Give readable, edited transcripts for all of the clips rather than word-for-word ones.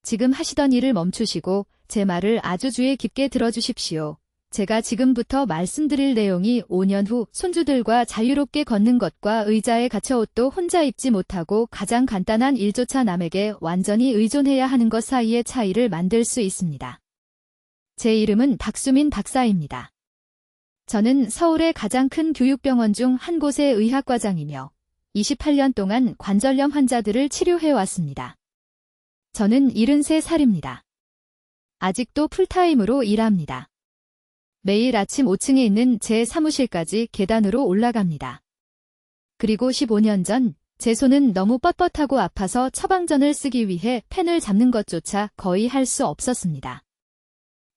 지금 하시던 일을 멈추시고 제 말을 아주 주의 깊게 들어주십시오. 제가 지금부터 말씀드릴 내용이 5년 후 손주들과 자유롭게 걷는 것과 의자에 갇혀 옷도 혼자 입지 못하고 가장 간단한 일조차 남에게 완전히 의존해야 하는 것 사이의 차이를 만들 수 있습니다. 제 이름은 박수민 박사입니다. 저는 서울의 가장 큰 교육병원 중 한 곳의 의학과장이며 28년 동안 관절염 환자들을 치료해왔습니다. 저는 73살입니다. 아직도 풀타임으로 일합니다. 매일 아침 5층에 있는 제 사무실까지 계단으로 올라갑니다. 그리고 15년 전 제 손은 너무 뻣뻣하고 아파서 처방전을 쓰기 위해 펜을 잡는 것조차 거의 할 수 없었습니다.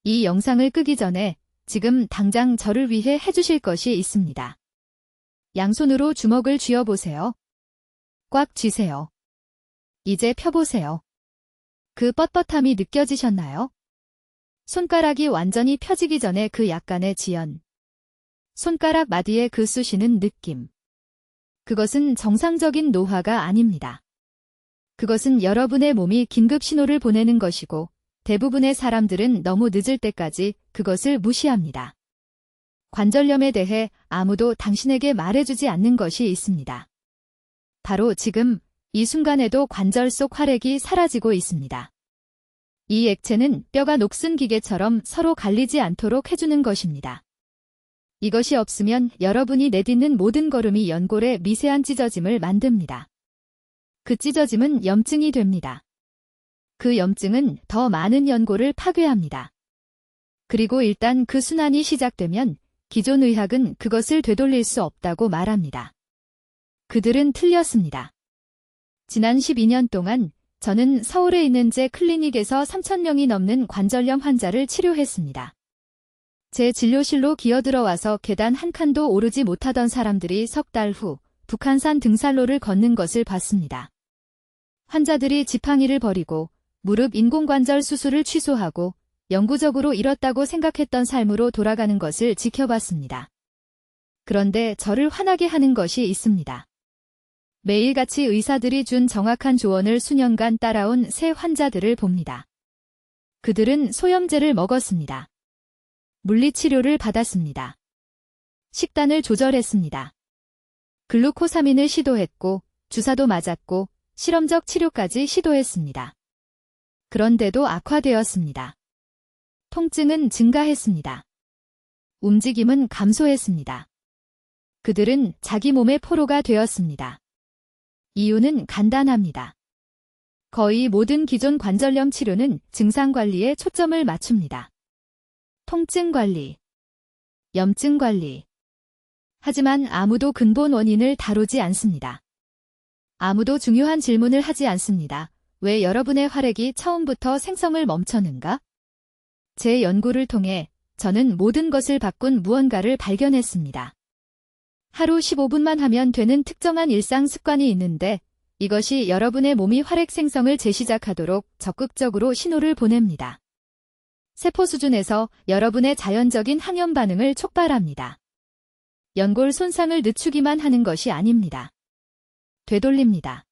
이 영상을 끄기 전에 지금 당장 저를 위해 해주실 것이 있습니다. 양손으로 주먹을 쥐어보세요. 꽉 쥐세요. 이제 펴보세요. 그 뻣뻣함이 느껴지셨나요? 손가락이 완전히 펴지기 전에 그 약간의 지연. 손가락 마디에 그 쑤시는 느낌. 그것은 정상적인 노화가 아닙니다. 그것은 여러분의 몸이 긴급 신호를 보내는 것이고 대부분의 사람들은 너무 늦을 때까지 그것을 무시합니다. 관절염에 대해 아무도 당신에게 말해주지 않는 것이 있습니다. 바로 지금 이 순간에도 관절 속 활액이 사라지고 있습니다. 이 액체는 뼈가 녹슨 기계처럼 서로 갈리지 않도록 해주는 것입니다. 이것이 없으면 여러분이 내딛는 모든 걸음이 연골에 미세한 찢어짐을 만듭니다. 그 찢어짐은 염증이 됩니다. 그 염증은 더 많은 연골을 파괴합니다. 그리고 일단 그 순환이 시작되면 기존 의학은 그것을 되돌릴 수 없다고 말합니다. 그들은 틀렸습니다. 지난 12년 동안 저는 서울에 있는 제 클리닉에서 3,000명이 넘는 관절염 환자를 치료했습니다. 제 진료실로 기어들어와서 계단 한 칸도 오르지 못하던 사람들이 석 달 후 북한산 등산로를 걷는 것을 봤습니다. 환자들이 지팡이를 버리고 무릎 인공관절 수술을 취소하고 영구적으로 잃었다고 생각했던 삶으로 돌아가는 것을 지켜봤습니다. 그런데 저를 화나게 하는 것이 있습니다. 매일같이 의사들이 준 정확한 조언을 수년간 따라온 새 환자들을 봅니다. 그들은 소염제를 먹었습니다. 물리치료를 받았습니다. 식단을 조절했습니다. 글루코사민을 시도했고 주사도 맞았고 실험적 치료까지 시도했습니다. 그런데도 악화되었습니다. 통증은 증가했습니다. 움직임은 감소했습니다. 그들은 자기 몸의 포로가 되었습니다. 이유는 간단합니다. 거의 모든 기존 관절염 치료는 증상 관리에 초점을 맞춥니다. 통증 관리, 염증 관리. 하지만 아무도 근본 원인을 다루지 않습니다. 아무도 중요한 질문을 하지 않습니다. 왜 여러분의 활액이 처음부터 생성을 멈췄는가? 제 연구를 통해 저는 모든 것을 바꾼 무언가를 발견했습니다. 하루 15분만 하면 되는 특정한 일상 습관이 있는데 이것이 여러분의 몸이 활액 생성을 재시작하도록 적극적으로 신호를 보냅니다. 세포 수준에서 여러분의 자연적인 항염 반응을 촉발합니다. 연골 손상을 늦추기만 하는 것이 아닙니다. 되돌립니다.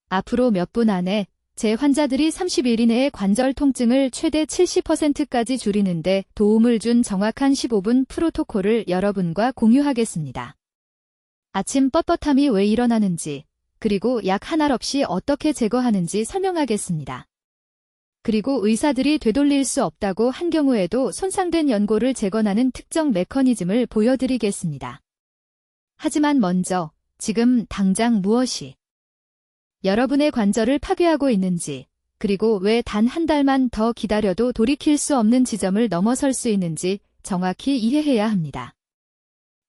앞으로 몇 분 안에 제 환자들이 30일 이내의 관절 통증을 최대 70%까지 줄이는데 도움을 준 정확한 15분 프로토콜을 여러분과 공유하겠습니다. 아침 뻣뻣함이 왜 일어나는지, 그리고 약 한 알 없이 어떻게 제거하는지 설명하겠습니다. 그리고 의사들이 되돌릴 수 없다고 한 경우에도 손상된 연골을 재건하는 특정 메커니즘을 보여드리겠습니다. 하지만 먼저, 지금 당장 무엇이 여러분의 관절을 파괴하고 있는지, 그리고 왜 단 한 달만 더 기다려도 돌이킬 수 없는 지점을 넘어설 수 있는지 정확히 이해해야 합니다.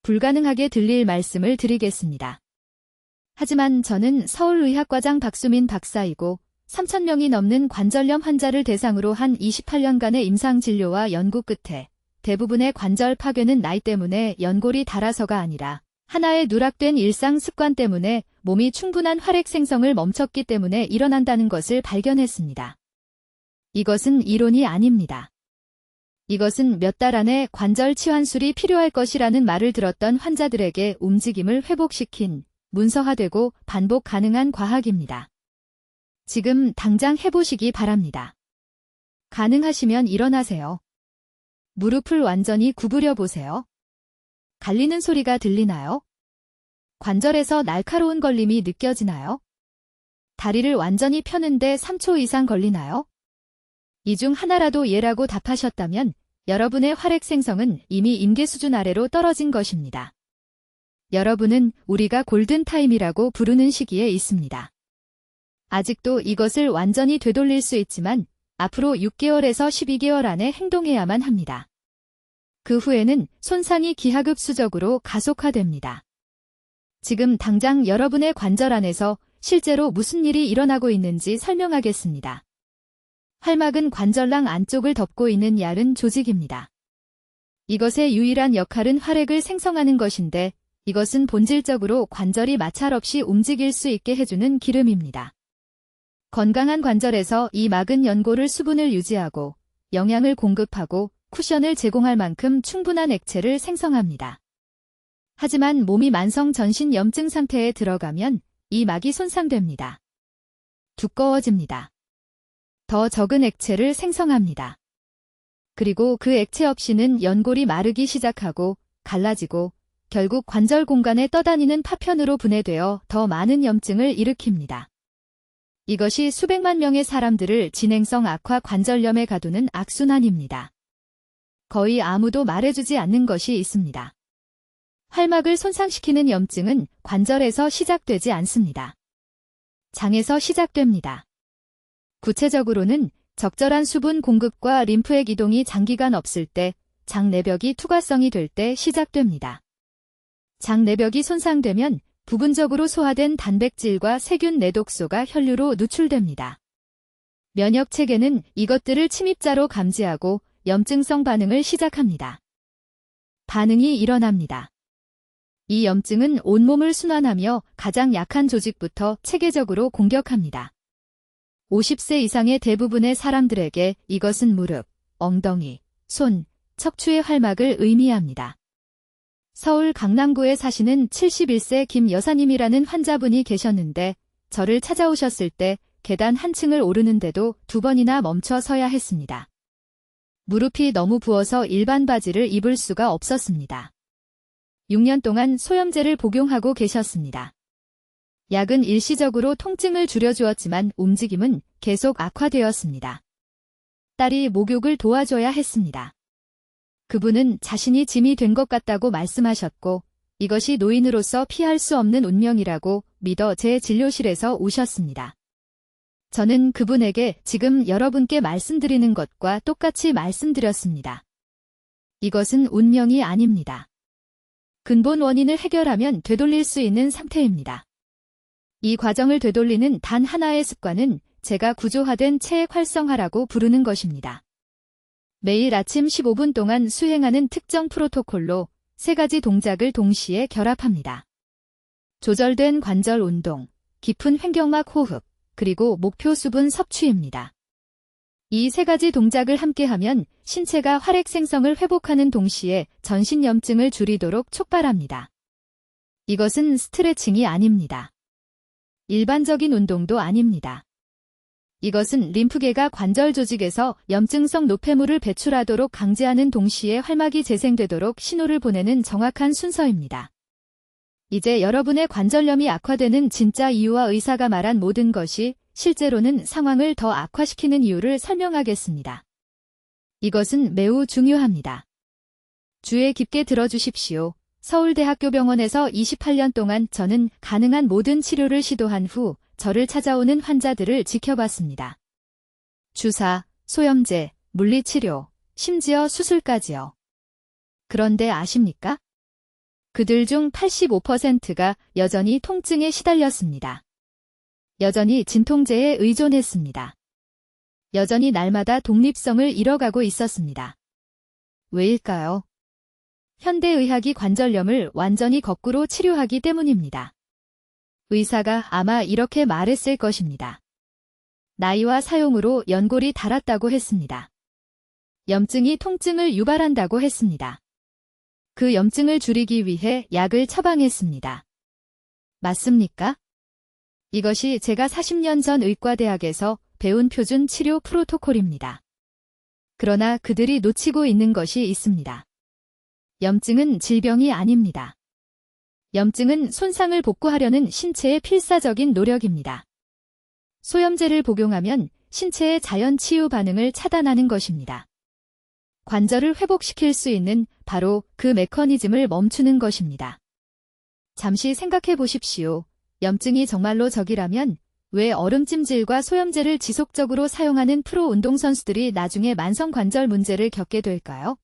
불가능하게 들릴 말씀을 드리겠습니다. 하지만 저는 서울의학과장 박수민 박사이고 3,000명이 넘는 관절염 환자를 대상으로 한 28년간의 임상진료와 연구 끝에 대부분의 관절 파괴는 나이 때문에 연골이 닳아서가 아니라 하나의 누락된 일상 습관 때문에 몸이 충분한 활액 생성을 멈췄기 때문에 일어난다는 것을 발견했습니다. 이것은 이론이 아닙니다. 이것은 몇 달 안에 관절 치환술이 필요할 것이라는 말을 들었던 환자들에게 움직임을 회복시킨 문서화되고 반복 가능한 과학입니다. 지금 당장 해보시기 바랍니다. 가능하시면 일어나세요. 무릎을 완전히 구부려 보세요. 갈리는 소리가 들리나요? 관절에서 날카로운 걸림이 느껴지나요? 다리를 완전히 펴는데 3초 이상 걸리나요? 이 중 하나라도 예라고 답하셨다면 여러분의 활액 생성은 이미 임계 수준 아래로 떨어진 것입니다. 여러분은 우리가 골든타임이라고 부르는 시기에 있습니다. 아직도 이것을 완전히 되돌릴 수 있지만 앞으로 6개월에서 12개월 안에 행동해야만 합니다. 그 후에는 손상이 기하급수적으로 가속화됩니다. 지금 당장 여러분의 관절 안에서 실제로 무슨 일이 일어나고 있는지 설명하겠습니다. 활막은 관절낭 안쪽을 덮고 있는 얇은 조직입니다. 이것의 유일한 역할은 활액을 생성하는 것인데 이것은 본질적으로 관절이 마찰 없이 움직일 수 있게 해주는 기름입니다. 건강한 관절에서 이 막은 연골을 수분을 유지하고 영양을 공급하고 쿠션을 제공할 만큼 충분한 액체를 생성합니다. 하지만 몸이 만성 전신 염증 상태에 들어가면 이 막이 손상됩니다. 두꺼워집니다. 더 적은 액체를 생성합니다. 그리고 그 액체 없이는 연골이 마르기 시작하고 갈라지고 결국 관절 공간에 떠다니는 파편으로 분해되어 더 많은 염증을 일으킵니다. 이것이 수백만 명의 사람들을 진행성 악화 관절염에 가두는 악순환입니다. 거의 아무도 말해주지 않는 것이 있습니다. 활막을 손상시키는 염증은 관절에서 시작되지 않습니다. 장에서 시작됩니다. 구체적으로는 적절한 수분 공급과 림프의 이동이 장기간 없을 때, 장 내벽이 투과성이 될 때 시작됩니다. 장 내벽이 손상되면 부분적으로 소화된 단백질과 세균 내독소가 혈류로 누출됩니다. 면역 체계는 이것들을 침입자로 감지하고 염증성 반응을 시작합니다. 반응이 일어납니다. 이 염증은 온몸을 순환하며 가장 약한 조직부터 체계적으로 공격합니다. 50세 이상의 대부분의 사람들에게 이것은 무릎, 엉덩이, 손, 척추의 활막을 의미합니다. 서울 강남구에 사시는 71세 김 여사님이라는 환자분이 계셨는데 저를 찾아오셨을 때 계단 한 층을 오르는데도 2번이나 멈춰 서야 했습니다. 무릎이 너무 부어서 일반 바지를 입을 수가 없었습니다. 6년 동안 소염제를 복용하고 계셨습니다. 약은 일시적으로 통증을 줄여주었지만 움직임은 계속 악화되었습니다. 딸이 목욕을 도와줘야 했습니다. 그분은 자신이 짐이 된 것 같다고 말씀하셨고 이것이 노인으로서 피할 수 없는 운명이라고 믿어 제 진료실에서 우셨습니다. 저는 그분에게 지금 여러분께 말씀드리는 것과 똑같이 말씀드렸습니다. 이것은 운명이 아닙니다. 근본 원인을 해결하면 되돌릴 수 있는 상태입니다. 이 과정을 되돌리는 단 하나의 습관은 제가 구조화된 체액 활성화라고 부르는 것입니다. 매일 아침 15분 동안 수행하는 특정 프로토콜로 3가지 동작을 동시에 결합합니다. 조절된 관절 운동, 깊은 횡격막 호흡, 그리고 목표 수분 섭취입니다. 이 3가지 동작을 함께하면 신체가 활액 생성을 회복하는 동시에 전신 염증을 줄이도록 촉발합니다. 이것은 스트레칭이 아닙니다. 일반적인 운동도 아닙니다. 이것은 림프계가 관절 조직에서 염증성 노폐물을 배출하도록 강제하는 동시에 활막이 재생되도록 신호를 보내는 정확한 순서입니다. 이제 여러분의 관절염이 악화되는 진짜 이유와 의사가 말한 모든 것이 실제로는 상황을 더 악화시키는 이유를 설명하겠습니다. 이것은 매우 중요합니다. 주의 깊게 들어주십시오. 서울대학교병원에서 28년 동안 저는 가능한 모든 치료를 시도한 후 저를 찾아오는 환자들을 지켜봤습니다. 주사, 소염제, 물리치료, 심지어 수술까지요. 그런데 아십니까? 그들 중 85%가 여전히 통증에 시달렸습니다. 여전히 진통제에 의존했습니다. 여전히 날마다 독립성을 잃어가고 있었습니다. 왜일까요? 현대의학이 관절염을 완전히 거꾸로 치료하기 때문입니다. 의사가 아마 이렇게 말했을 것입니다. 나이와 사용으로 연골이 닳았다고 했습니다. 염증이 통증을 유발한다고 했습니다. 그 염증을 줄이기 위해 약을 처방했습니다. 맞습니까? 이것이 제가 40년 전 의과대학에서 배운 표준 치료 프로토콜입니다. 그러나 그들이 놓치고 있는 것이 있습니다. 염증은 질병이 아닙니다. 염증은 손상을 복구하려는 신체의 필사적인 노력입니다. 소염제를 복용하면 신체의 자연 치유 반응을 차단하는 것입니다. 관절을 회복시킬 수 있는 바로 그 메커니즘을 멈추는 것입니다. 잠시 생각해 보십시오. 염증이 정말로 적이라면 왜 얼음찜질과 소염제를 지속적으로 사용하는 프로 운동선수들이 나중에 만성 관절 문제를 겪게 될까요?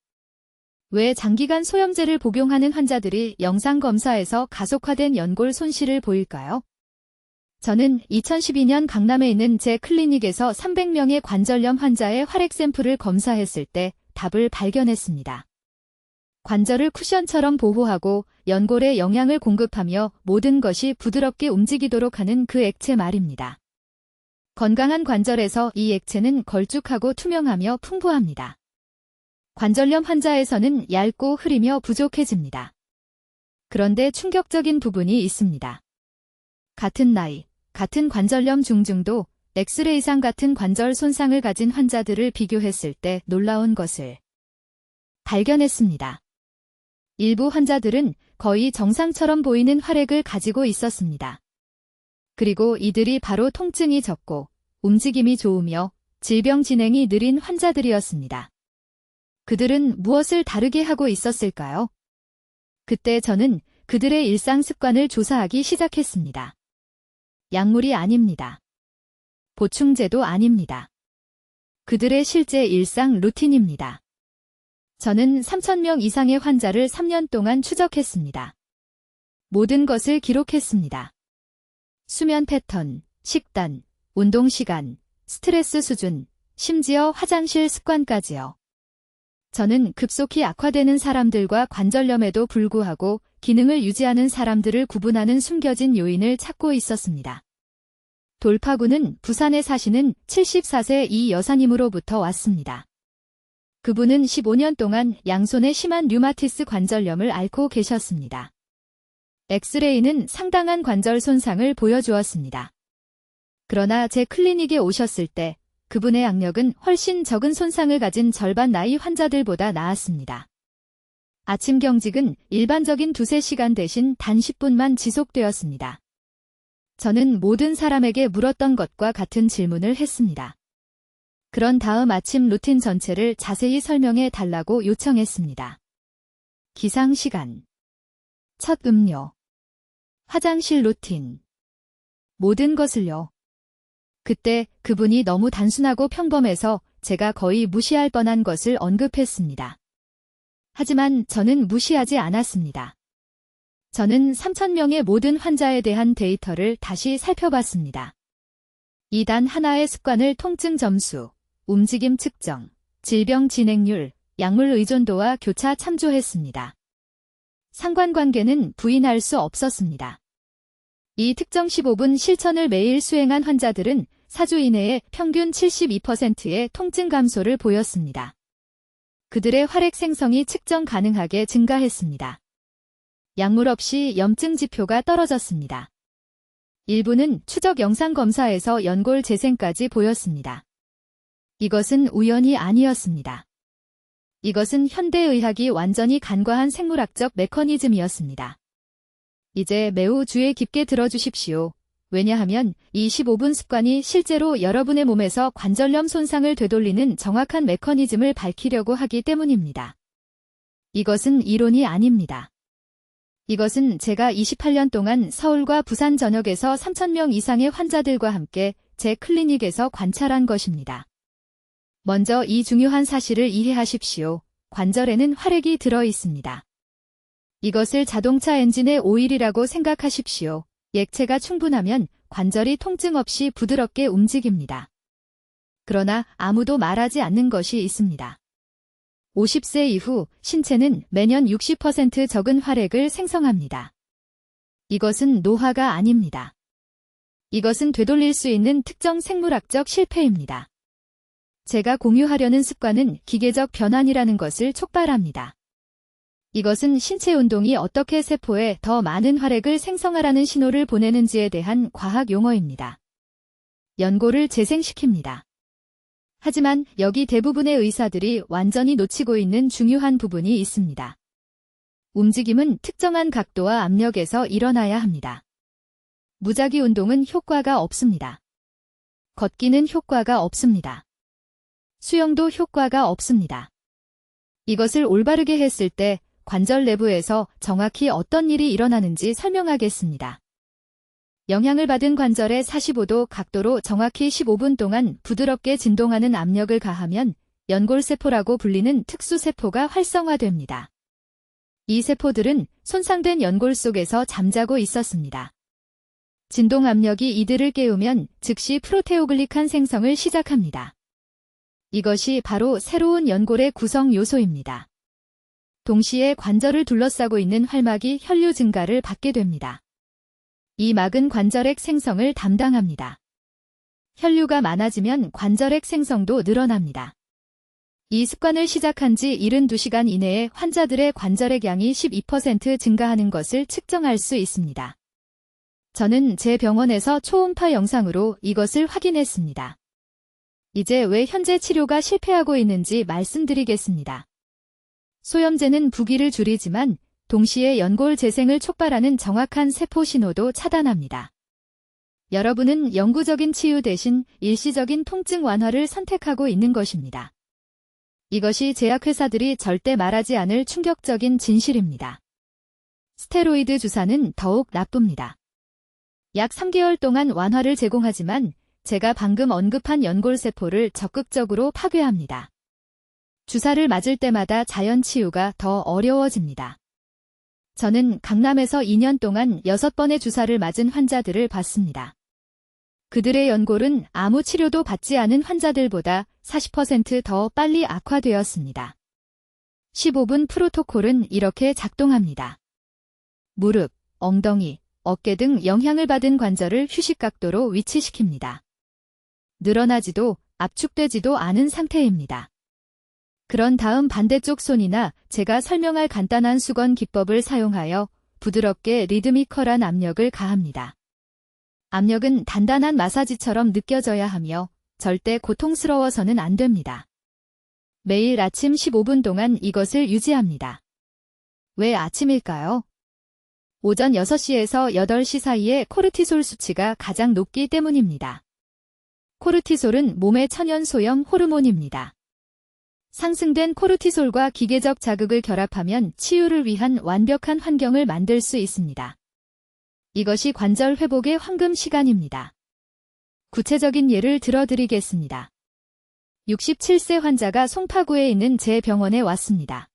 왜 장기간 소염제를 복용하는 환자들이 영상검사에서 가속화된 연골 손실을 보일까요? 저는 2012년 강남에 있는 제 클리닉에서 300명의 관절염 환자의 활액 샘플을 검사했을 때 답을 발견했습니다. 관절을 쿠션처럼 보호하고 연골에 영양을 공급하며 모든 것이 부드럽게 움직이도록 하는 그 액체 말입니다. 건강한 관절에서 이 액체는 걸쭉하고 투명하며 풍부합니다. 관절염 환자에서는 얇고 흐리며 부족해집니다. 그런데 충격적인 부분이 있습니다. 같은 나이, 같은 관절염 중증도 엑스레이상 같은 관절 손상을 가진 환자들을 비교했을 때 놀라운 것을 발견했습니다. 일부 환자들은 거의 정상처럼 보이는 활액을 가지고 있었습니다. 그리고 이들이 바로 통증이 적고 움직임이 좋으며 질병 진행이 느린 환자들이었습니다. 그들은 무엇을 다르게 하고 있었을까요? 그때 저는 그들의 일상 습관을 조사하기 시작했습니다. 약물이 아닙니다. 보충제도 아닙니다. 그들의 실제 일상 루틴입니다. 저는 3,000명 이상의 환자를 3년 동안 추적했습니다. 모든 것을 기록했습니다. 수면 패턴, 식단, 운동 시간, 스트레스 수준, 심지어 화장실 습관까지요. 저는 급속히 악화되는 사람들과 관절염에도 불구하고 기능을 유지하는 사람들을 구분하는 숨겨진 요인을 찾고 있었습니다. 돌파구는 부산에 사시는 74세 이 여사님으로부터 왔습니다. 그분은 15년 동안 양손에 심한 류마티스 관절염을 앓고 계셨습니다. 엑스레이는 상당한 관절 손상을 보여주었습니다. 그러나 제 클리닉에 오셨을 때 그분의 악력은 훨씬 적은 손상을 가진 절반 나이 환자들보다 나았습니다. 아침 경직은 일반적인 2~3시간 대신 단 10분만 지속되었습니다. 저는 모든 사람에게 물었던 것과 같은 질문을 했습니다. 그런 다음 아침 루틴 전체를 자세히 설명해 달라고 요청했습니다. 기상 시간, 첫 음료, 화장실 루틴, 모든 것을요. 그때 그분이 너무 단순하고 평범해서 제가 거의 무시할 뻔한 것을 언급했습니다. 하지만 저는 무시하지 않았습니다. 저는 3,000명의 모든 환자에 대한 데이터를 다시 살펴봤습니다. 이 단 하나의 습관을 통증 점수, 움직임 측정, 질병 진행률, 약물 의존도와 교차 참조했습니다. 상관관계는 부인할 수 없었습니다. 이 특정 15분 실천을 매일 수행한 환자들은 4주 이내에 평균 72%의 통증 감소를 보였습니다. 그들의 활액 생성이 측정 가능하게 증가했습니다. 약물 없이 염증 지표가 떨어졌습니다. 일부는 추적 영상 검사에서 연골 재생까지 보였습니다. 이것은 우연이 아니었습니다. 이것은 현대의학이 완전히 간과한 생물학적 메커니즘이었습니다. 이제 매우 주의 깊게 들어주십시오. 왜냐하면 이 15분 습관이 실제로 여러분의 몸에서 관절염 손상을 되돌리는 정확한 메커니즘을 밝히려고 하기 때문입니다. 이것은 이론이 아닙니다. 이것은 제가 28년 동안 서울과 부산 전역에서 3,000명 이상의 환자들과 함께 제 클리닉에서 관찰한 것입니다. 먼저 이 중요한 사실을 이해하십시오. 관절에는 활액이 들어 있습니다. 이것을 자동차 엔진의 오일이라고 생각하십시오. 액체가 충분하면 관절이 통증 없이 부드럽게 움직입니다. 그러나 아무도 말하지 않는 것이 있습니다. 50세 이후 신체는 매년 60% 적은 활액을 생성합니다. 이것은 노화가 아닙니다. 이것은 되돌릴 수 있는 특정 생물학적 실패입니다. 제가 공유하려는 습관은 기계적 변환이라는 것을 촉발합니다. 이것은 신체 운동이 어떻게 세포에 더 많은 활액을 생성하라는 신호를 보내는지에 대한 과학 용어입니다. 연골을 재생시킵니다. 하지만 여기 대부분의 의사들이 완전히 놓치고 있는 중요한 부분이 있습니다. 움직임은 특정한 각도와 압력에서 일어나야 합니다. 무작위 운동은 효과가 없습니다. 걷기는 효과가 없습니다. 수영도 효과가 없습니다. 이것을 올바르게 했을 때 관절 내부에서 정확히 어떤 일이 일어나는지 설명하겠습니다. 영향을 받은 관절에 45도 각도로 정확히 15분 동안 부드럽게 진동하는 압력을 가하면 연골세포라고 불리는 특수세포가 활성화됩니다. 이 세포들은 손상된 연골 속에서 잠자고 있었습니다. 진동 압력이 이들을 깨우면 즉시 프로테오글리칸 생성을 시작합니다. 이것이 바로 새로운 연골의 구성 요소입니다. 동시에 관절을 둘러싸고 있는 활막이 혈류 증가를 받게 됩니다. 이 막은 관절액 생성을 담당합니다. 혈류가 많아지면 관절액 생성도 늘어납니다. 이 습관을 시작한 지 72시간 이내에 환자들의 관절액 양이 12% 증가하는 것을 측정할 수 있습니다. 저는 제 병원에서 초음파 영상으로 이것을 확인했습니다. 이제 왜 현재 치료가 실패하고 있는지 말씀드리겠습니다. 소염제는 부기를 줄이지만 동시에 연골 재생을 촉발하는 정확한 세포 신호도 차단합니다. 여러분은 영구적인 치유 대신 일시적인 통증 완화를 선택하고 있는 것입니다. 이것이 제약회사들이 절대 말하지 않을 충격적인 진실입니다. 스테로이드 주사는 더욱 나쁩니다. 약 3개월 동안 완화를 제공하지만 제가 방금 언급한 연골세포를 적극적으로 파괴합니다. 주사를 맞을 때마다 자연 치유가 더 어려워집니다. 저는 강남에서 2년 동안 6번의 주사를 맞은 환자들을 봤습니다. 그들의 연골은 아무 치료도 받지 않은 환자들보다 40% 더 빨리 악화되었습니다. 15분 프로토콜은 이렇게 작동합니다. 무릎, 엉덩이, 어깨 등 영향을 받은 관절을 휴식 각도로 위치시킵니다. 늘어나지도 압축되지도 않은 상태입니다. 그런 다음 반대쪽 손이나 제가 설명할 간단한 수건 기법을 사용하여 부드럽게 리드미컬한 압력을 가합니다. 압력은 단단한 마사지처럼 느껴져야 하며 절대 고통스러워서는 안 됩니다. 매일 아침 15분 동안 이것을 유지합니다. 왜 아침일까요? 오전 6시에서 8시 사이에 코르티솔 수치가 가장 높기 때문입니다. 코르티솔은 몸의 천연 소염 호르몬입니다. 상승된 코르티솔과 기계적 자극을 결합하면 치유를 위한 완벽한 환경을 만들 수 있습니다. 이것이 관절 회복의 황금 시간입니다. 구체적인 예를 들어드리겠습니다. 67세 환자가 송파구에 있는 제 병원에 왔습니다.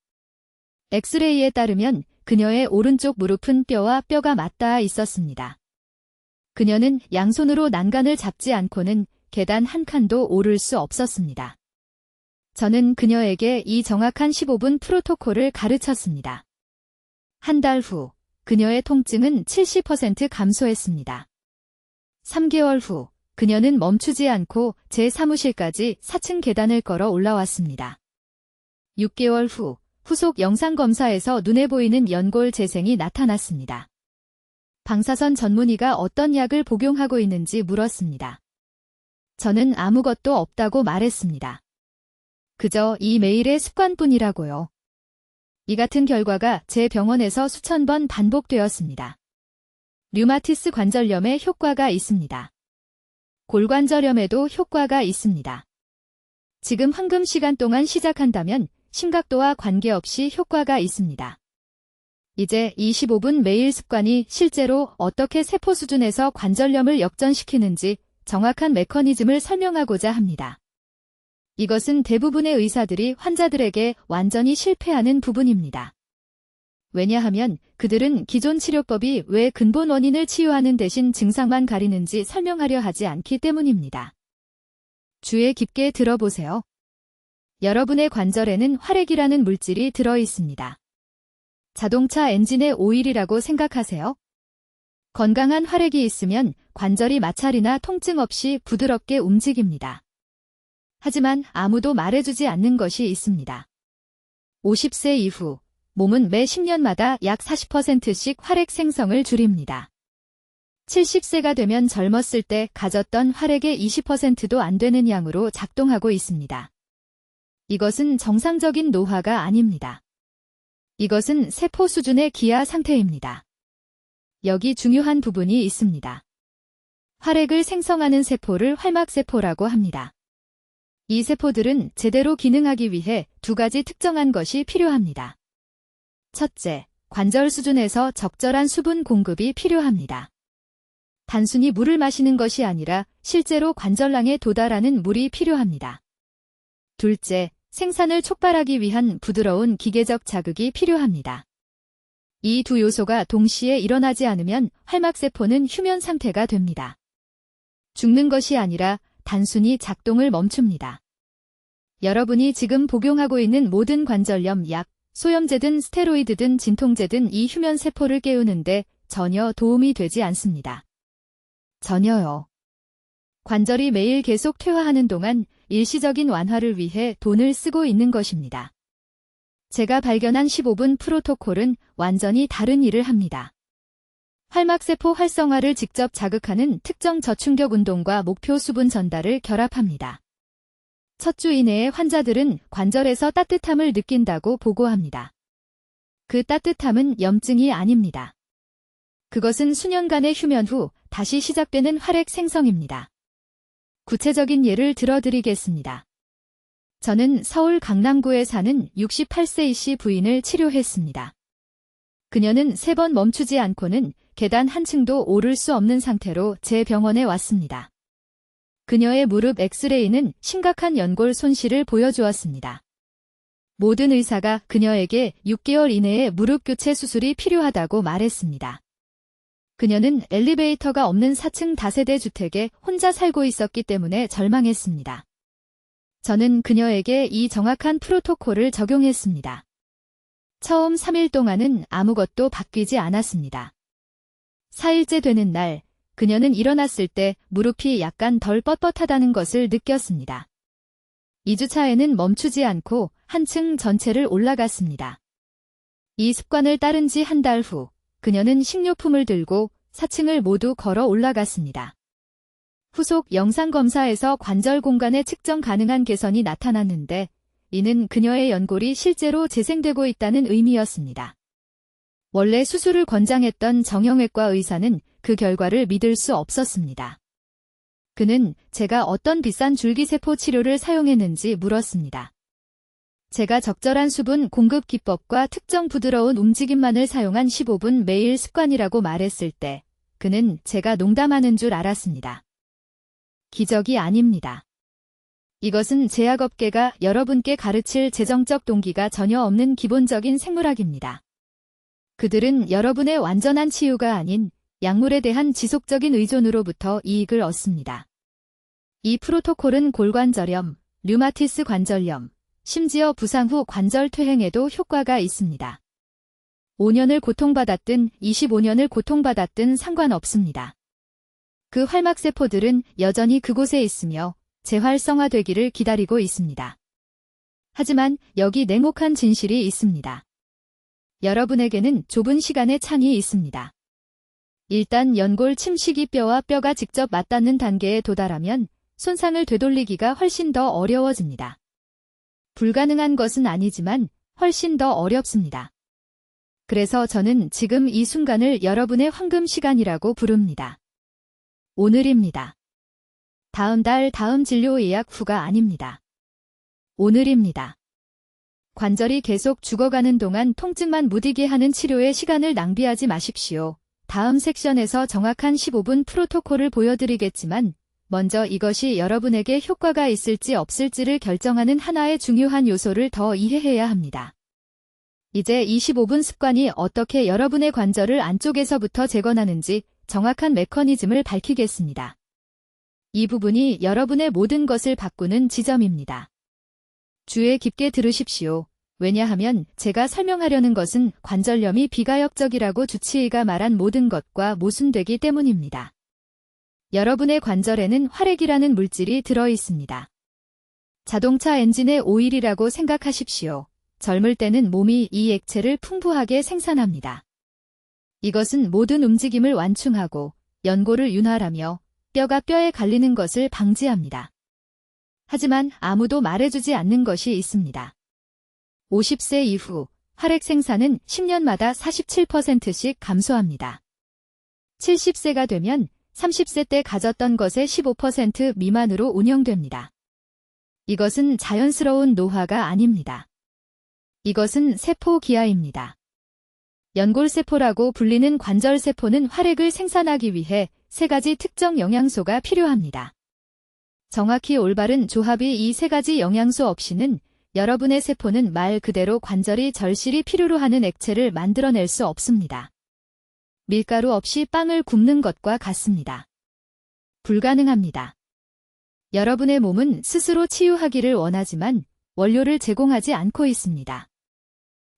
엑스레이에 따르면 그녀의 오른쪽 무릎은 뼈와 뼈가 맞닿아 있었습니다. 그녀는 양손으로 난간을 잡지 않고는 계단 한 칸도 오를 수 없었습니다. 저는 그녀에게 이 정확한 15분 프로토콜을 가르쳤습니다. 한 달 후, 그녀의 통증은 70% 감소했습니다. 3개월 후, 그녀는 멈추지 않고 제 사무실까지 4층 계단을 걸어 올라왔습니다. 6개월 후, 후속 영상 검사에서 눈에 보이는 연골 재생이 나타났습니다. 방사선 전문의가 어떤 약을 복용하고 있는지 물었습니다. 저는 아무것도 없다고 말했습니다. 그저 이 매일의 습관뿐이라고요. 이 같은 결과가 제 병원에서 수천 번 반복되었습니다. 류마티스 관절염에 효과가 있습니다. 골관절염에도 효과가 있습니다. 지금 황금 시간 동안 시작한다면 심각도와 관계없이 효과가 있습니다. 이제 25분 매일 습관이 실제로 어떻게 세포 수준에서 관절염을 역전시키는지 정확한 메커니즘을 설명하고자 합니다. 이것은 대부분의 의사들이 환자들에게 완전히 실패하는 부분입니다. 왜냐하면 그들은 기존 치료법이 왜 근본 원인을 치유하는 대신 증상만 가리는지 설명하려 하지 않기 때문입니다. 주의 깊게 들어보세요. 여러분의 관절에는 활액이라는 물질이 들어 있습니다. 자동차 엔진의 오일이라고 생각하세요. 건강한 활액이 있으면 관절이 마찰이나 통증 없이 부드럽게 움직입니다. 하지만 아무도 말해주지 않는 것이 있습니다. 50세 이후 몸은 매 10년마다 약 40%씩 활액 생성을 줄입니다. 70세가 되면 젊었을 때 가졌던 활액의 20%도 안 되는 양으로 작동하고 있습니다. 이것은 정상적인 노화가 아닙니다. 이것은 세포 수준의 기아 상태입니다. 여기 중요한 부분이 있습니다. 활액을 생성하는 세포를 활막세포라고 합니다. 이 세포들은 제대로 기능하기 위해 두 가지 특정한 것이 필요합니다. 첫째, 관절 수준에서 적절한 수분 공급이 필요합니다. 단순히 물을 마시는 것이 아니라 실제로 관절낭에 도달하는 물이 필요합니다. 둘째, 생산을 촉발하기 위한 부드러운 기계적 자극이 필요합니다. 이 두 요소가 동시에 일어나지 않으면 활막세포는 휴면 상태가 됩니다. 죽는 것이 아니라 단순히 작동을 멈춥니다. 여러분이 지금 복용하고 있는 모든 관절염 약, 소염제든 스테로이드든 진통제든 이 휴면 세포를 깨우는데 전혀 도움이 되지 않습니다. 전혀요. 관절이 매일 계속 퇴화하는 동안 일시적인 완화를 위해 돈을 쓰고 있는 것입니다. 제가 발견한 15분 프로토콜은 완전히 다른 일을 합니다. 활막세포 활성화를 직접 자극하는 특정 저충격 운동과 목표 수분 전달을 결합합니다. 첫 주 이내에 환자들은 관절에서 따뜻함을 느낀다고 보고합니다. 그 따뜻함은 염증이 아닙니다. 그것은 수년간의 휴면 후 다시 시작되는 활액 생성입니다. 구체적인 예를 들어드리겠습니다. 저는 서울 강남구에 사는 68세 이씨 부인을 치료했습니다. 그녀는 3번 멈추지 않고는 계단 한 층도 오를 수 없는 상태로 제 병원에 왔습니다. 그녀의 무릎 엑스레이는 심각한 연골 손실을 보여주었습니다. 모든 의사가 그녀에게 6개월 이내에 무릎 교체 수술이 필요하다고 말했습니다. 그녀는 엘리베이터가 없는 4층 다세대 주택에 혼자 살고 있었기 때문에 절망했습니다. 저는 그녀에게 이 정확한 프로토콜을 적용했습니다. 처음 3일 동안은 아무것도 바뀌지 않았습니다. 4일째 되는 날, 그녀는 일어났을 때 무릎이 약간 덜 뻣뻣하다는 것을 느꼈습니다. 2주차에는 멈추지 않고 한층 전체를 올라갔습니다. 이 습관을 따른 지 한 달 후, 그녀는 식료품을 들고 4층을 모두 걸어 올라갔습니다. 후속 영상검사에서 관절 공간의 측정 가능한 개선이 나타났는데, 이는 그녀의 연골이 실제로 재생되고 있다는 의미였습니다. 원래 수술을 권장했던 정형외과 의사는 그 결과를 믿을 수 없었습니다. 그는 제가 어떤 비싼 줄기세포 치료를 사용했는지 물었습니다. 제가 적절한 수분 공급 기법과 특정 부드러운 움직임만을 사용한 15분 매일 습관이라고 말했을 때 그는 제가 농담하는 줄 알았습니다. 기적이 아닙니다. 이것은 제약업계가 여러분께 가르칠 재정적 동기가 전혀 없는 기본적인 생물학입니다. 그들은 여러분의 완전한 치유가 아닌 약물에 대한 지속적인 의존으로부터 이익을 얻습니다. 이 프로토콜은 골관절염, 류마티스 관절염, 심지어 부상 후 관절 퇴행에도 효과가 있습니다. 5년을 고통받았든 25년을 고통받았든 상관없습니다. 그 활막세포들은 여전히 그곳에 있으며 재활성화되기를 기다리고 있습니다. 하지만 여기 냉혹한 진실이 있습니다. 여러분에게는 좁은 시간의 창이 있습니다. 일단 연골 침식이 뼈와 뼈가 직접 맞닿는 단계에 도달하면 손상을 되돌리기가 훨씬 더 어려워집니다. 불가능한 것은 아니지만 훨씬 더 어렵습니다. 그래서 저는 지금 이 순간을 여러분의 황금 시간이라고 부릅니다. 오늘입니다. 다음 달 다음 진료 예약 후가 아닙니다. 오늘입니다. 관절이 계속 죽어가는 동안 통증만 무디게 하는 치료에 시간을 낭비하지 마십시오. 다음 섹션에서 정확한 15분 프로토콜을 보여드리겠지만 먼저 이것이 여러분에게 효과가 있을지 없을지를 결정하는 하나의 중요한 요소를 더 이해해야 합니다. 이제 25분 습관이 어떻게 여러분의 관절을 안쪽에서부터 재건하는지 정확한 메커니즘을 밝히겠습니다. 이 부분이 여러분의 모든 것을 바꾸는 지점입니다. 주의 깊게 들으십시오. 왜냐하면 제가 설명하려는 것은 관절염이 비가역적이라고 주치의가 말한 모든 것과 모순되기 때문입니다. 여러분의 관절에는 활액이라는 물질이 들어 있습니다. 자동차 엔진의 오일이라고 생각하십시오. 젊을 때는 몸이 이 액체를 풍부하게 생산합니다. 이것은 모든 움직임을 완충하고 연골을 윤활하며 뼈가 뼈에 갈리는 것을 방지합니다. 하지만 아무도 말해주지 않는 것이 있습니다. 50세 이후 활액 생산은 10년마다 47%씩 감소합니다. 70세가 되면 30세 때 가졌던 것의 15% 미만으로 운영됩니다. 이것은 자연스러운 노화가 아닙니다. 이것은 세포기아입니다. 연골세포라고 불리는 관절세포는 활액을 생산하기 위해 3가지 특정 영양소가 필요합니다. 정확히 올바른 조합이 이 3가지 영양소 없이는 여러분의 세포는 말 그대로 관절이 절실히 필요로 하는 액체를 만들어낼 수 없습니다. 밀가루 없이 빵을 굽는 것과 같습니다. 불가능합니다. 여러분의 몸은 스스로 치유하기를 원하지만 원료를 제공하지 않고 있습니다.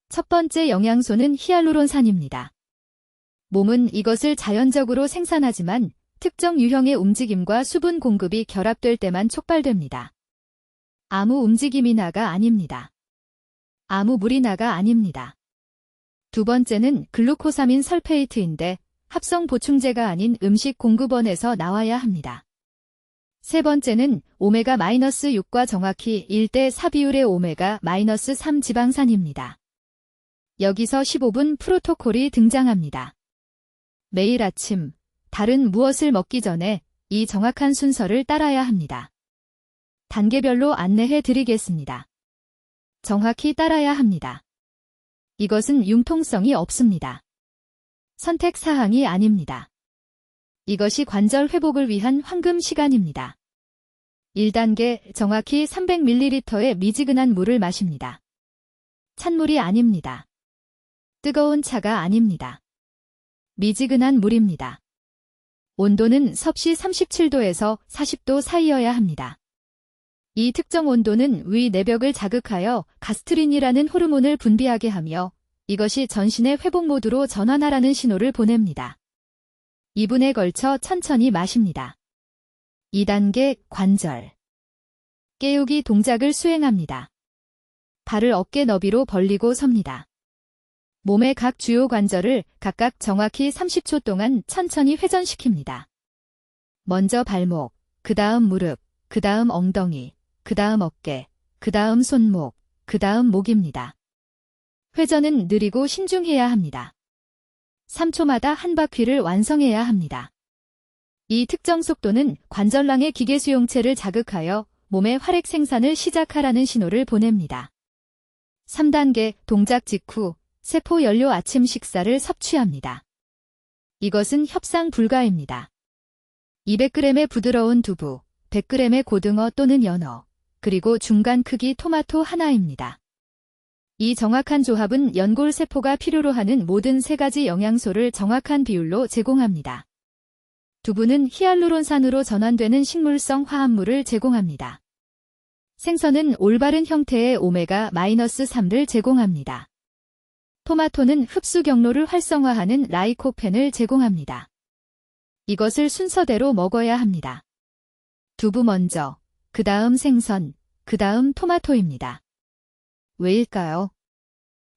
첫 번째 영양소는 히알루론산입니다. 몸은 이것을 자연적으로 생산하지만 특정 유형의 움직임과 수분 공급이 결합될 때만 촉발됩니다. 아무 움직임이나가 아닙니다. 아무 물이나가 아닙니다. 두 번째는 글루코사민 설페이트인데 합성 보충제가 아닌 음식 공급원에서 나와야 합니다. 세 번째는 오메가-6과 정확히 1대4 비율의 오메가-3 지방산입니다. 여기서 15분 프로토콜이 등장합니다. 매일 아침 다른 무엇을 먹기 전에 이 정확한 순서를 따라야 합니다. 단계별로 안내해 드리겠습니다. 정확히 따라야 합니다. 이것은 융통성이 없습니다. 선택사항이 아닙니다. 이것이 관절 회복을 위한 황금 시간입니다. 1단계 정확히 300ml의 미지근한 물을 마십니다. 찬물이 아닙니다. 뜨거운 차가 아닙니다. 미지근한 물입니다. 온도는 섭씨 37도에서 40도 사이여야 합니다. 이 특정 온도는 위 내벽을 자극하여 가스트린이라는 호르몬을 분비하게 하며 이것이 전신의 회복 모드로 전환하라는 신호를 보냅니다. 2분에 걸쳐 천천히 마십니다. 2단계 관절. 깨우기 동작을 수행합니다. 발을 어깨 너비로 벌리고 섭니다. 몸의 각 주요 관절을 각각 정확히 30초 동안 천천히 회전시킵니다. 먼저 발목, 그 다음 무릎, 그 다음 엉덩이, 그 다음 어깨, 그 다음 손목, 그 다음 목입니다. 회전은 느리고 신중해야 합니다. 3초마다 한 바퀴를 완성해야 합니다. 이 특정 속도는 관절낭의 기계 수용체를 자극하여 몸의 활액 생산을 시작하라는 신호를 보냅니다. 3단계 동작 직후 세포 연료 아침 식사를 섭취합니다. 이것은 협상 불가입니다. 200g의 부드러운 두부, 100g의 고등어 또는 연어, 그리고 중간 크기 토마토 하나입니다. 이 정확한 조합은 연골 세포가 필요로 하는 모든 3가지 영양소를 정확한 비율로 제공합니다. 두부는 히알루론산으로 전환되는 식물성 화합물을 제공합니다. 생선은 올바른 형태의 오메가-3를 제공합니다. 토마토는 흡수 경로를 활성화하는 라이코펜을 제공합니다. 이것을 순서대로 먹어야 합니다. 두부 먼저, 그 다음 생선, 그 다음 토마토입니다. 왜일까요?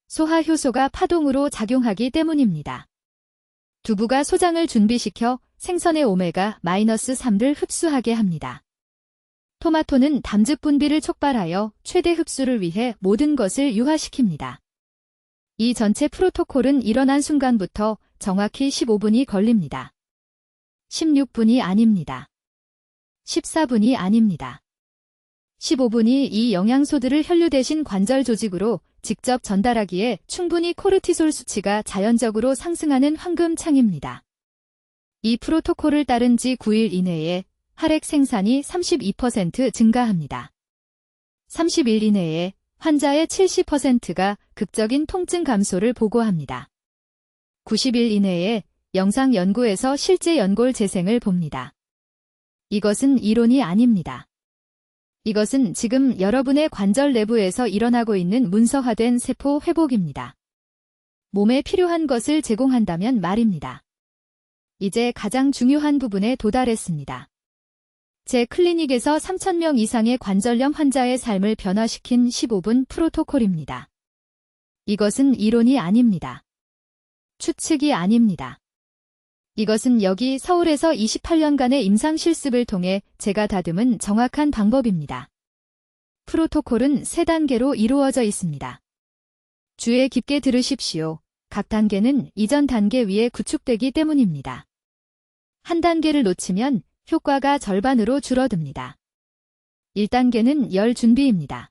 소화 효소가 파동으로 작용하기 때문입니다. 두부가 소장을 준비시켜 생선의 오메가-3를 흡수하게 합니다. 토마토는 담즙 분비를 촉발하여 최대 흡수를 위해 모든 것을 유화시킵니다. 이 전체 프로토콜은 일어난 순간부터 정확히 15분이 걸립니다. 16분이 아닙니다. 14분이 아닙니다. 15분이 이 영양소들을 혈류 대신 관절 조직으로 직접 전달하기에 충분히 코르티솔 수치가 자연적으로 상승하는 황금창입니다. 이 프로토콜을 따른 지 9일 이내에 활액 생산이 32% 증가합니다. 30일 이내에 환자의 70%가 극적인 통증 감소를 보고합니다. 90일 이내에 영상 연구에서 실제 연골 재생을 봅니다. 이것은 이론이 아닙니다. 이것은 지금 여러분의 관절 내부에서 일어나고 있는 문서화된 세포 회복입니다. 몸에 필요한 것을 제공한다면 말입니다. 이제 가장 중요한 부분에 도달했습니다. 제 클리닉에서 3,000명 이상의 관절염 환자의 삶을 변화시킨 15분 프로토콜입니다. 이것은 이론이 아닙니다. 추측이 아닙니다. 이것은 여기 서울에서 28년간의 임상 실습을 통해 제가 다듬은 정확한 방법입니다. 프로토콜은 3단계로 이루어져 있습니다. 주의 깊게 들으십시오. 각 단계는 이전 단계 위에 구축되기 때문입니다. 한 단계를 놓치면 효과가 절반으로 줄어듭니다. 1단계는 열 준비입니다.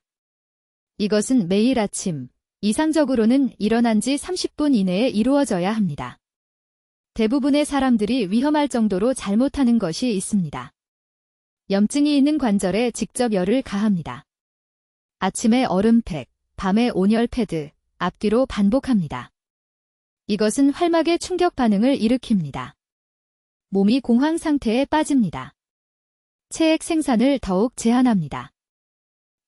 이것은 매일 아침, 이상적으로는 일어난 지 30분 이내에 이루어져야 합니다. 대부분의 사람들이 위험할 정도로 잘못하는 것이 있습니다. 염증이 있는 관절에 직접 열을 가합니다. 아침에 얼음팩, 밤에 온열 패드, 앞뒤로 반복합니다. 이것은 활막의 충격 반응을 일으킵니다. 몸이 공황 상태에 빠집니다. 체액 생산을 더욱 제한합니다.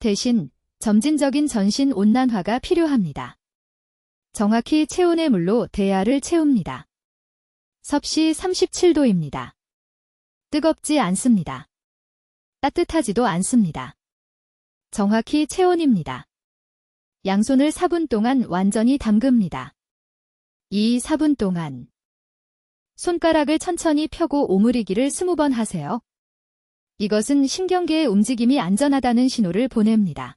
대신 점진적인 전신 온난화가 필요합니다. 정확히 체온의 물로 대야를 채웁니다. 섭씨 37도입니다. 뜨겁지 않습니다. 따뜻하지도 않습니다. 정확히 체온입니다. 양손을 4분 동안 완전히 담급니다. 이 4분 동안 손가락을 천천히 펴고 오므리기를 20번 하세요. 이것은 신경계의 움직임이 안전하다는 신호를 보냅니다.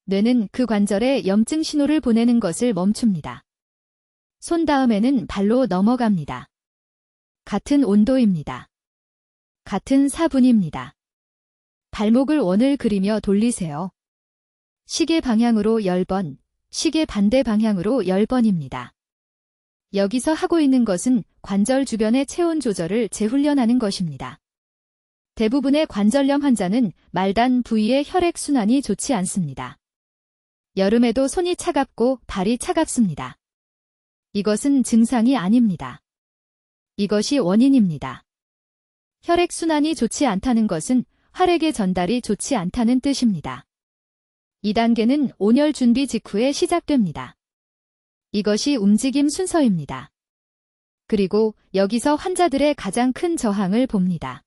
뇌는 그 관절에 염증 신호를 보내는 것을 멈춥니다. 손 다음에는 발로 넘어갑니다. 같은 온도입니다. 같은 4분입니다. 발목을 원을 그리며 돌리세요. 시계 방향으로 10번, 시계 반대 방향으로 10번입니다. 여기서 하고 있는 것은 관절 주변의 체온 조절을 재훈련하는 것입니다. 대부분의 관절염 환자는 말단 부위의 혈액순환이 좋지 않습니다. 여름에도 손이 차갑고 발이 차갑습니다. 이것은 증상이 아닙니다. 이것이 원인입니다. 혈액순환이 좋지 않다는 것은 활액의 전달이 좋지 않다는 뜻입니다. 2단계는 온열 준비 직후에 시작됩니다. 이것이 움직임 순서입니다. 그리고 여기서 환자들의 가장 큰 저항을 봅니다.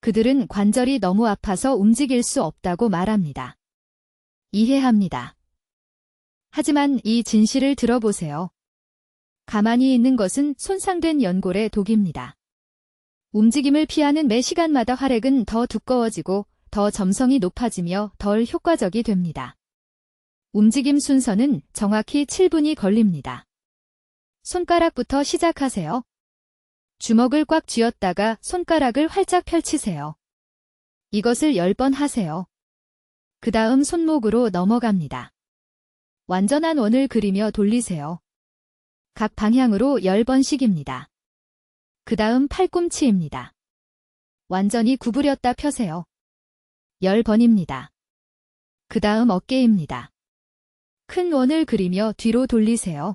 그들은 관절이 너무 아파서 움직일 수 없다고 말합니다. 이해합니다. 하지만 이 진실을 들어보세요. 가만히 있는 것은 손상된 연골의 독입니다. 움직임을 피하는 매 시간마다 활액은 더 두꺼워지고 더 점성이 높아지며 덜 효과적이 됩니다. 움직임 순서는 정확히 7분이 걸립니다. 손가락부터 시작하세요. 주먹을 꽉 쥐었다가 손가락을 활짝 펼치세요. 이것을 10번 하세요. 그 다음 손목으로 넘어갑니다. 완전한 원을 그리며 돌리세요. 각 방향으로 10번씩입니다. 그 다음 팔꿈치입니다. 완전히 구부렸다 펴세요. 10번입니다. 그 다음 어깨입니다. 큰 원을 그리며 뒤로 돌리세요.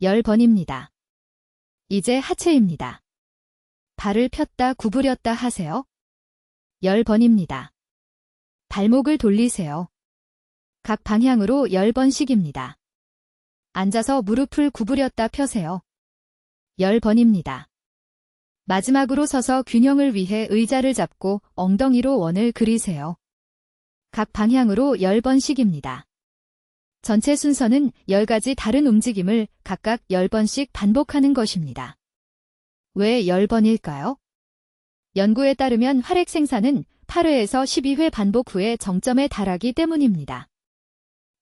10번입니다. 이제 하체입니다. 발을 폈다 구부렸다 하세요. 10번입니다. 발목을 돌리세요. 각 방향으로 10번씩입니다. 앉아서 무릎을 구부렸다 펴세요. 10번입니다. 마지막으로 서서 균형을 위해 의자를 잡고 엉덩이로 원을 그리세요. 각 방향으로 10번씩입니다. 전체 순서는 10가지 다른 움직임을 각각 10번씩 반복하는 것입니다. 왜 10번일까요? 연구에 따르면 활액 생산은 8회에서 12회 반복 후에 정점에 달하기 때문입니다.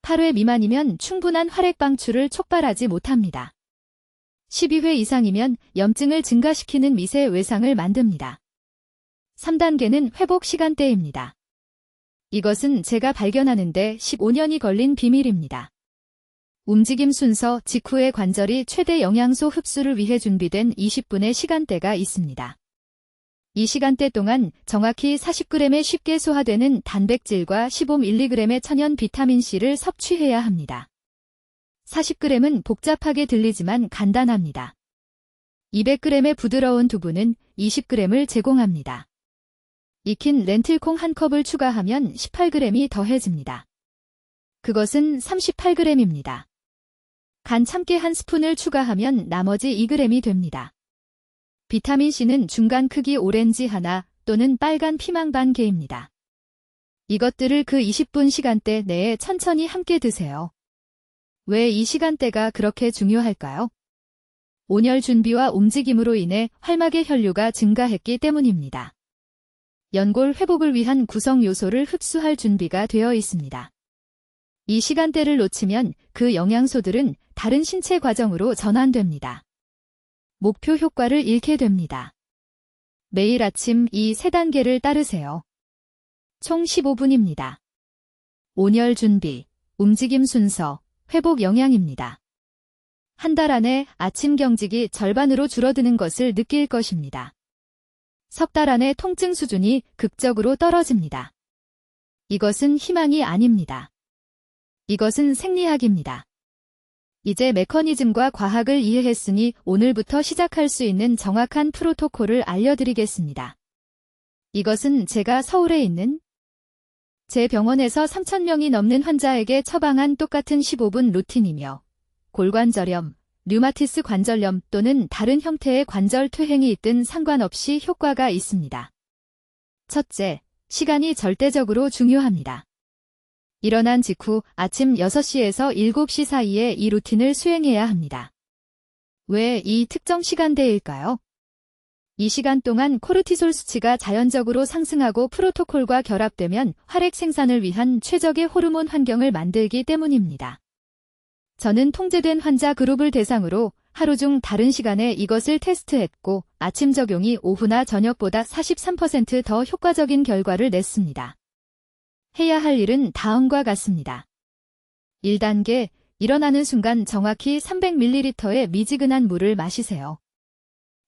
8회 미만이면 충분한 활액 방출을 촉발하지 못합니다. 12회 이상이면 염증을 증가시키는 미세 외상을 만듭니다. 3단계는 회복 시간대입니다. 이것은 제가 발견하는데 15년이 걸린 비밀입니다. 움직임 순서 직후에 관절이 최대 영양소 흡수를 위해 준비된 20분의 시간대가 있습니다. 이 시간대 동안 정확히 40g의 쉽게 소화되는 단백질과 15mg의 천연 비타민C를 섭취해야 합니다. 40g은 복잡하게 들리지만 간단합니다. 200g의 부드러운 두부는 20g을 제공합니다. 익힌 렌틸콩 한 컵을 추가하면 18g이 더해집니다. 그것은 38g입니다. 간 참깨 한 스푼을 추가하면 나머지 2g이 됩니다. 비타민C는 중간 크기 오렌지 하나 또는 빨간 피망 반 개입니다. 이것들을 그 20분 시간대 내에 천천히 함께 드세요. 왜 이 시간대가 그렇게 중요할까요? 온열 준비와 움직임으로 인해 활막의 혈류가 증가했기 때문입니다. 연골 회복을 위한 구성 요소를 흡수할 준비가 되어 있습니다. 이 시간대를 놓치면 그 영양소들은 다른 신체 과정으로 전환됩니다. 목표 효과를 잃게 됩니다. 매일 아침 이 3단계를 따르세요. 총 15분입니다. 온열 준비, 움직임 순서, 회복 영양입니다. 한 달 안에 아침 경직이 절반으로 줄어드는 것을 느낄 것입니다. 석 달 안에 통증 수준이 극적으로 떨어집니다. 이것은 희망이 아닙니다. 이것은 생리학입니다. 이제 메커니즘과 과학을 이해했으니 오늘부터 시작할 수 있는 정확한 프로토콜을 알려드리겠습니다. 이것은 제가 서울에 있는 제 병원에서 3,000명이 넘는 환자에게 처방한 똑같은 15분 루틴이며 골관절염, 류마티스 관절염 또는 다른 형태의 관절 퇴행이 있든 상관없이 효과가 있습니다. 첫째, 시간이 절대적으로 중요합니다. 일어난 직후 아침 6시에서 7시 사이에 이 루틴을 수행해야 합니다. 왜 이 특정 시간대일까요? 이 시간 동안 코르티솔 수치가 자연적으로 상승하고 프로토콜과 결합되면 활액 생산을 위한 최적의 호르몬 환경을 만들기 때문입니다. 저는 통제된 환자 그룹을 대상으로 하루 중 다른 시간에 이것을 테스트했고 아침 적용이 오후나 저녁보다 43% 더 효과적인 결과를 냈습니다. 해야 할 일은 다음과 같습니다. 1단계, 일어나는 순간 정확히 300ml의 미지근한 물을 마시세요.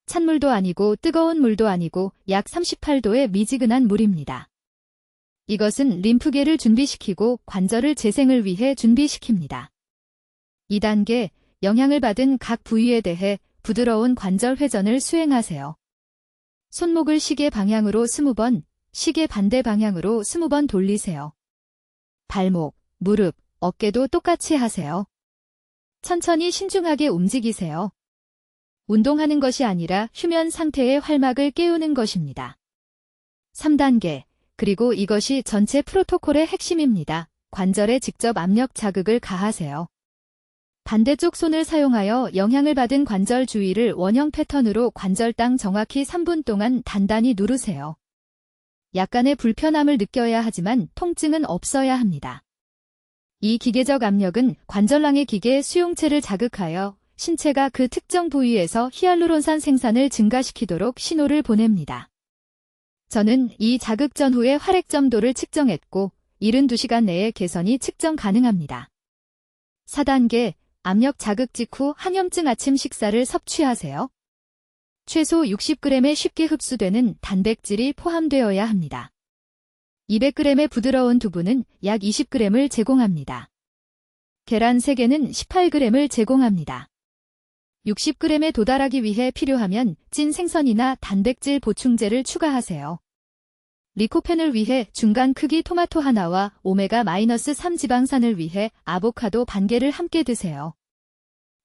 찬물도 아니고 뜨거운 물도 아니고 약 38도의 미지근한 물입니다. 이것은 림프계를 준비시키고 관절을 재생을 위해 준비시킵니다. 2단계, 영향을 받은 각 부위에 대해 부드러운 관절 회전을 수행하세요. 손목을 시계 방향으로 20번, 시계 반대 방향으로 20번 돌리세요. 발목, 무릎, 어깨도 똑같이 하세요. 천천히 신중하게 움직이세요. 운동하는 것이 아니라 휴면 상태의 활막을 깨우는 것입니다. 3단계, 그리고 이것이 전체 프로토콜의 핵심입니다. 관절에 직접 압력 자극을 가하세요. 반대쪽 손을 사용하여 영향을 받은 관절 주위를 원형 패턴으로 관절당 정확히 3분 동안 단단히 누르세요. 약간의 불편함을 느껴야 하지만 통증은 없어야 합니다. 이 기계적 압력은 관절낭의 기계 수용체를 자극하여 신체가 그 특정 부위에서 히알루론산 생산을 증가시키도록 신호를 보냅니다. 저는 이 자극 전후의 활액 점도를 측정했고 72시간 내에 개선이 측정 가능합니다. 4단계, 압력 자극 직후 항염증 아침 식사를 섭취하세요. 최소 60g의 쉽게 흡수되는 단백질이 포함되어야 합니다. 200g의 부드러운 두부는 약 20g을 제공합니다. 계란 3개는 18g을 제공합니다. 60g에 도달하기 위해 필요하면 찐 생선이나 단백질 보충제를 추가하세요. 리코펜을 위해 중간 크기 토마토 하나와 오메가-3 지방산을 위해 아보카도 반 개를 함께 드세요.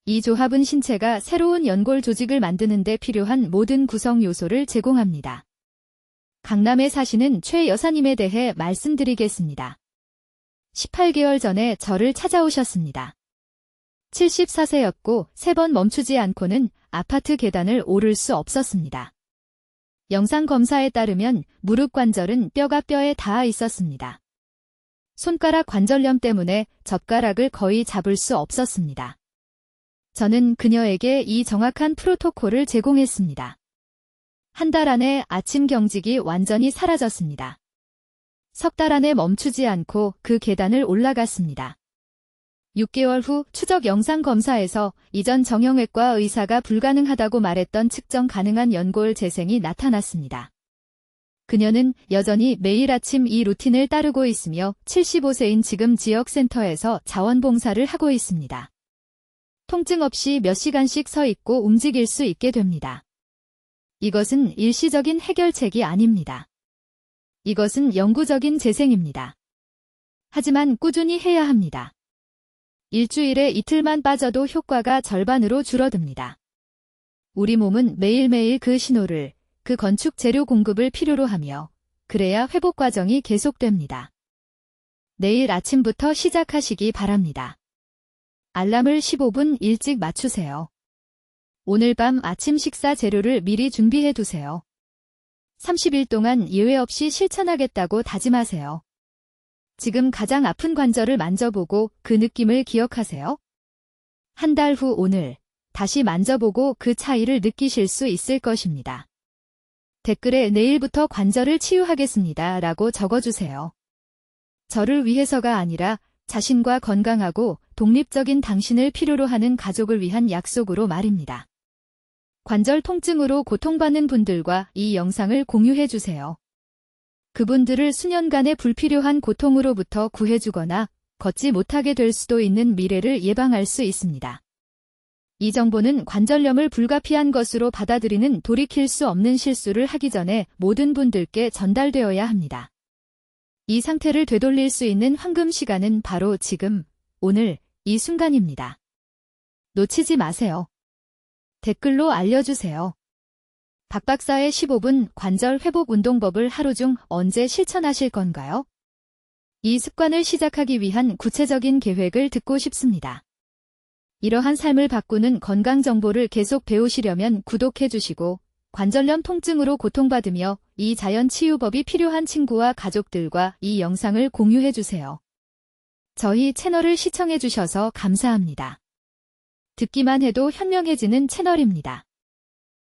이 조합은 신체가 새로운 연골 조직을 만드는 데 필요한 모든 구성 요소를 제공합니다. 강남에 사시는 최 여사님에 대해 말씀드리겠습니다. 18개월 전에 저를 찾아오셨습니다. 74세였고 3번 멈추지 않고는 아파트 계단을 오를 수 없었습니다. 영상 검사에 따르면 무릎 관절은 뼈가 뼈에 닿아 있었습니다. 손가락 관절염 때문에 젓가락을 거의 잡을 수 없었습니다. 저는 그녀에게 이 정확한 프로토콜을 제공했습니다. 한 달 안에 아침 경직이 완전히 사라졌습니다. 석 달 안에 멈추지 않고 그 계단을 올라갔습니다. 6개월 후 추적 영상 검사에서 이전 정형외과 의사가 불가능하다고 말했던 측정 가능한 연골 재생이 나타났습니다. 그녀는 여전히 매일 아침 이 루틴을 따르고 있으며 75세인 지금 지역센터에서 자원봉사를 하고 있습니다. 통증 없이 몇 시간씩 서 있고 움직일 수 있게 됩니다. 이것은 일시적인 해결책이 아닙니다. 이것은 영구적인 재생입니다. 하지만 꾸준히 해야 합니다. 일주일에 이틀만 빠져도 효과가 절반으로 줄어듭니다. 우리 몸은 매일매일 그 신호를, 그 건축 재료 공급을 필요로 하며 그래야 회복 과정이 계속됩니다. 내일 아침부터 시작하시기 바랍니다. 알람을 15분 일찍 맞추세요. 오늘 밤 아침 식사 재료를 미리 준비해 두세요. 30일 동안 예외 없이 실천하겠다고 다짐하세요. 지금 가장 아픈 관절을 만져보고 그 느낌을 기억하세요. 한 달 후 오늘 다시 만져보고 그 차이를 느끼실 수 있을 것입니다. 댓글에 내일부터 관절을 치유하겠습니다 라고 적어주세요. 저를 위해서가 아니라 자신과 건강하고 독립적인 당신을 필요로 하는 가족을 위한 약속으로 말입니다. 관절 통증으로 고통받는 분들과 이 영상을 공유해주세요. 그분들을 수년간의 불필요한 고통으로부터 구해주거나 걷지 못하게 될 수도 있는 미래를 예방할 수 있습니다. 이 정보는 관절염을 불가피한 것으로 받아들이는 돌이킬 수 없는 실수를 하기 전에 모든 분들께 전달되어야 합니다. 이 상태를 되돌릴 수 있는 황금 시간은 바로 지금, 오늘, 이 순간입니다. 놓치지 마세요. 댓글로 알려주세요. 박 박사의 15분 관절 회복 운동법을 하루 중 언제 실천하실 건가요? 이 습관을 시작하기 위한 구체적인 계획을 듣고 싶습니다. 이러한 삶을 바꾸는 건강 정보를 계속 배우시려면 구독해주시고 관절염 통증으로 고통받으며 이 자연 치유법이 필요한 친구와 가족들과 이 영상을 공유해주세요. 저희 채널을 시청해주셔서 감사합니다. 듣기만 해도 현명해지는 채널입니다.